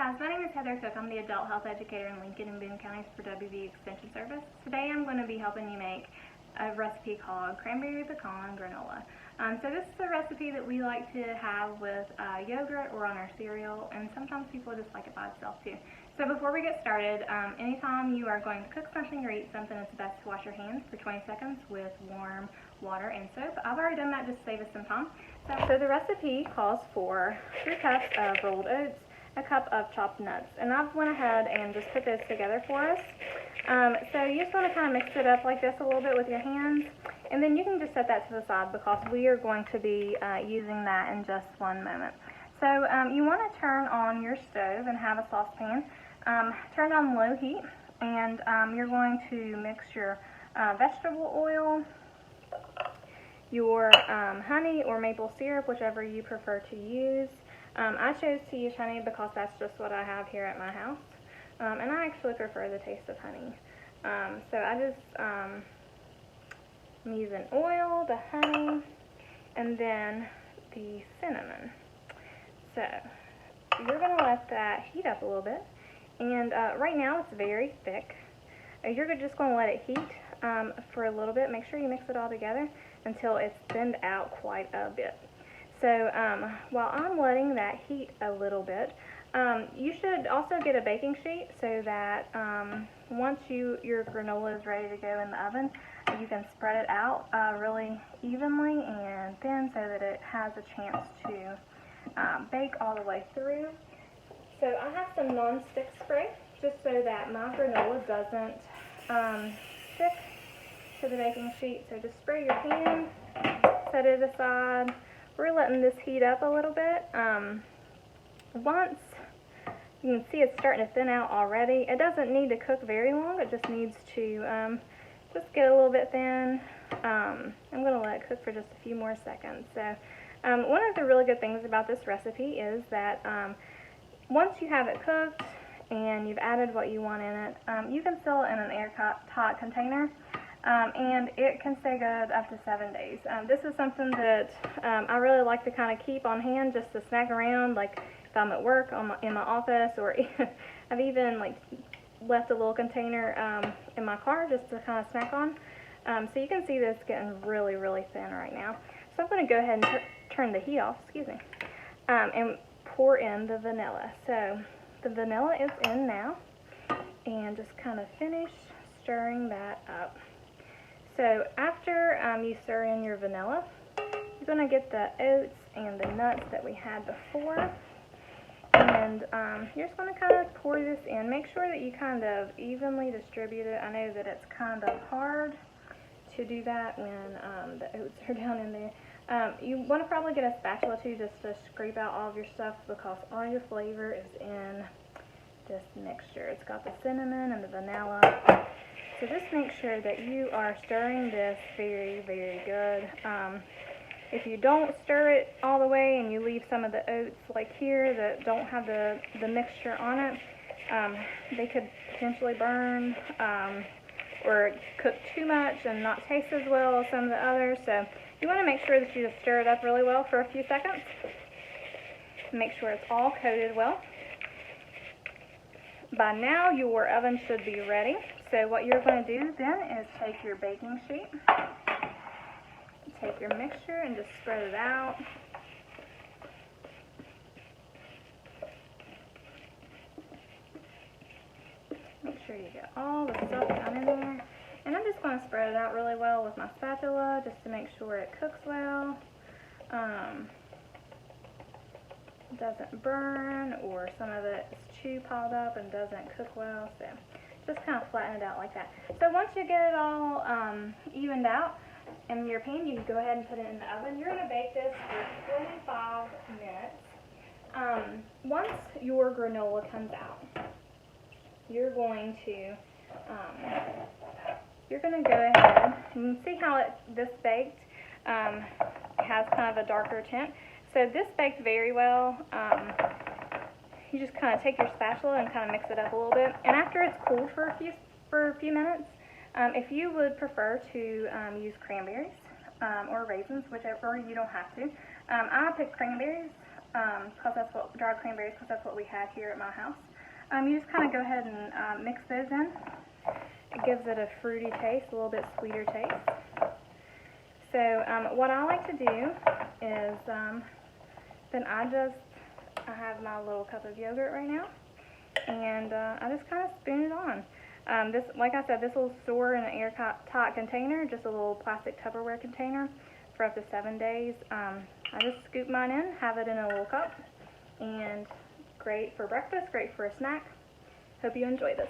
guys, my name is Heather Cook. I'm the adult health educator in Lincoln and Boone counties for WV Extension Service. Today I'm going to be helping you make a recipe called Cranberry pecan granola. So this is a recipe that we like to have with yogurt or on our cereal, and sometimes people just like it by itself too. So before we get started, anytime you are going to cook something or eat something, it's best to wash your hands for 20 seconds with warm water and soap. I've already done that just to save us some time. So the recipe calls for 3 cups of rolled oats, a cup of chopped nuts, and I've went ahead and just put this together for us. So you just want to kind of mix it up like this a little bit with your hands, and then you can just set that to the side because we are going to be using that in just one moment. So you want to turn on your stove and have a saucepan. Turn on low heat, and you're going to mix your vegetable oil, your honey or maple syrup, whichever you prefer to use. I chose to use honey because that's just what I have here at my house, and I actually prefer the taste of honey. So I just I'm using oil, the honey, and then the cinnamon. So you're going to let that heat up a little bit, and right now it's very thick. You're just going to let it heat for a little bit. Make sure you mix it all together until it's thinned out quite a bit. So while I'm letting that heat a little bit, you should also get a baking sheet so that once your granola is ready to go in the oven, you can spread it out really evenly and thin so that it has a chance to bake all the way through. So I have some non-stick spray just so that my granola doesn't stick to the baking sheet. So just spray your pan, set it aside. We're letting this heat up a little bit. Once you can see it's starting to thin out already, it doesn't need to cook very long. It just needs to just get a little bit thin. I'm going to let it cook for just a few more seconds. So one of the really good things about this recipe is that once you have it cooked and you've added what you want in it, you can seal it in an airtight container. And it can stay good up to 7 days. This is something that I really like to kind of keep on hand just to snack around, like if I'm at work in my office, or I've even like left a little container in my car just to kind of snack on. So you can see this getting really, really thin right now. So I'm going to go ahead and turn the heat off, and pour in the vanilla. So the vanilla is in now, and just kind of finish stirring that up. So after you stir in your vanilla, you're going to get the oats and the nuts that we had before, and you're just going to kind of pour this in. Make sure that you kind of evenly distribute it. I know that it's kind of hard to do that when the oats are down in there. You want to probably get a spatula too just to scrape out all of your stuff because all your flavor is in this mixture. It's got the cinnamon and the vanilla. So just make sure that you are stirring this very, very good. If you don't stir it all the way and you leave some of the oats like here that don't have the mixture on it, they could potentially burn or cook too much and not taste as well as some of the others. So you want to make sure that you just stir it up really well for a few seconds. Make sure it's all coated well. By now your oven should be ready. So what you're going to do then is take your baking sheet, take your mixture and just spread it out. Make sure you get all the stuff down in there. And I'm just going to spread it out really well with my spatula just to make sure it cooks well. Doesn't burn, or some of it is too piled up and doesn't cook well. So just kind of flatten it out like that. So once you get it all evened out in your pan, you can go ahead and put it in the oven. You're going to bake this for 25 minutes. Once your granola comes out, you're going to go ahead and see how this baked has kind of a darker tint. So this baked very well. You just kind of take your spatula and kind of mix it up a little bit. And after it's cooled for a few minutes, if you would prefer to use cranberries or raisins, whichever, you don't have to. I pick cranberries because that's what, dried cranberries, because that's what we had here at my house. You just kind of go ahead and mix those in. It gives it a fruity taste, a little bit sweeter taste. So what I like to do is, then I have my little cup of yogurt right now, and I just kind of spoon it on. This, like I said, this will store in an airtight container, just a little plastic Tupperware container, for up to 7 days. I just scoop mine in, have it in a little cup, and great for breakfast, great for a snack. Hope you enjoy this.